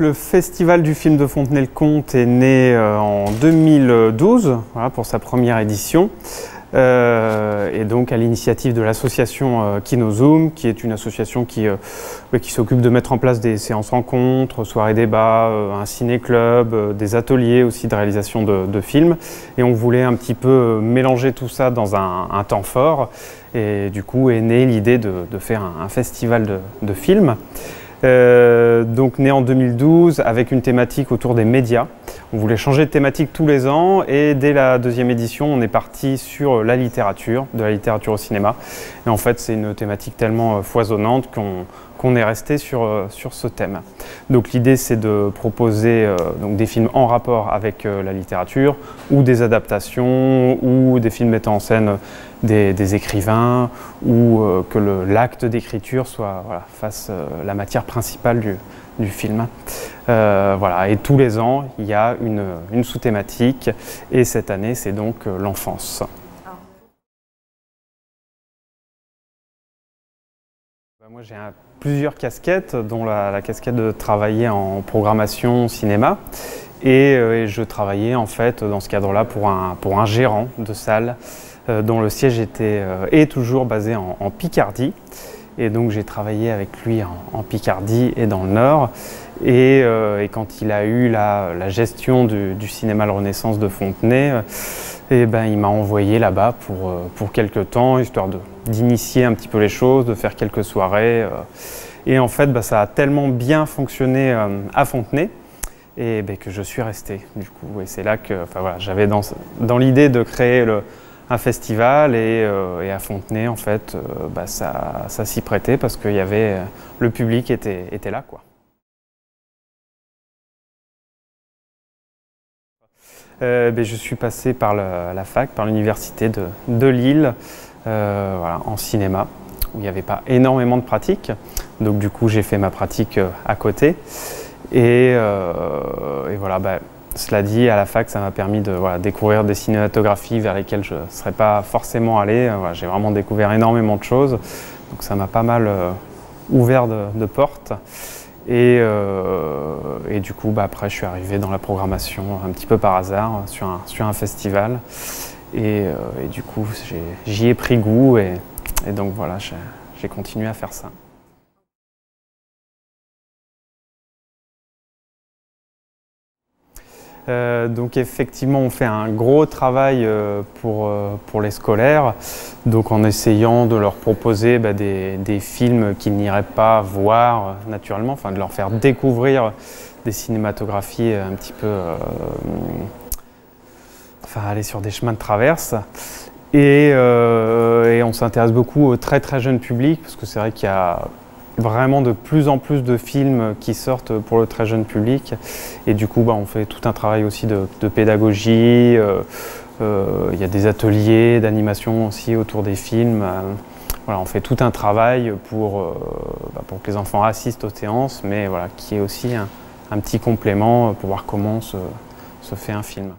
le Festival du film de Fontenay-le-Comte est né en 2012 voilà, pour sa première édition. Et donc à l'initiative de l'association KinoZoom, qui est une association qui s'occupe de mettre en place des séances rencontres, soirées débats, un ciné-club, des ateliers aussi de réalisation de films. Et on voulait un petit peu mélanger tout ça dans un temps fort. Et du coup est née l'idée de faire un festival de films. Donc né en 2012 avec une thématique autour des médias. On voulait changer de thématique tous les ans et dès la deuxième édition on est parti sur la littérature, de la littérature au cinéma. Et en fait c'est une thématique tellement foisonnante qu'on est resté sur ce thème. Donc l'idée c'est de proposer donc des films en rapport avec la littérature ou des adaptations ou des films mettant en scène des écrivains ou que l'acte d'écriture soit fasse la matière principale du film. Voilà. Et tous les ans il y a une sous-thématique et cette année c'est donc l'enfance. Moi j'ai plusieurs casquettes, dont la casquette de travailler en programmation cinéma et je travaillais en fait dans ce cadre-là pour un gérant de salle dont le siège est toujours basé en Picardie. Et donc j'ai travaillé avec lui en Picardie et dans le Nord. Et quand il a eu la gestion du cinéma Le Renaissance de Fontenay, il m'a envoyé là-bas pour quelques temps, histoire d'initier un petit peu les choses, de faire quelques soirées. Et en fait, ça a tellement bien fonctionné à Fontenay et que je suis resté du coup. Et c'est là que j'avais dans l'idée de créer un festival et à Fontenay, en fait, ça s'y prêtait parce que le public était là, quoi. Je suis passé par la fac, par l'université de Lille, en cinéma, où il n'y avait pas énormément de pratique. Donc du coup, j'ai fait ma pratique à côté. Et voilà, cela dit, à la fac, ça m'a permis de découvrir des cinématographies vers lesquelles je ne serais pas forcément allé. J'ai vraiment découvert énormément de choses. Donc ça m'a pas mal ouvert de portes. Et du coup, après, je suis arrivé dans la programmation un petit peu par hasard sur un festival. Et du coup, j'y ai pris goût et donc voilà, j'ai continué à faire ça. Donc effectivement, on fait un gros travail pour les scolaires, donc en essayant de leur proposer des films qu'ils n'iraient pas voir naturellement, enfin de leur faire découvrir des cinématographies un petit peu, aller sur des chemins de traverse. Et on s'intéresse beaucoup au très très jeune public, parce que c'est vrai qu'il y a vraiment de plus en plus de films qui sortent pour le très jeune public et du coup on fait tout un travail aussi de pédagogie, il y a des ateliers d'animation aussi autour des films, on fait tout un travail pour que les enfants assistent aux séances mais qui est aussi un petit complément pour voir comment se fait un film.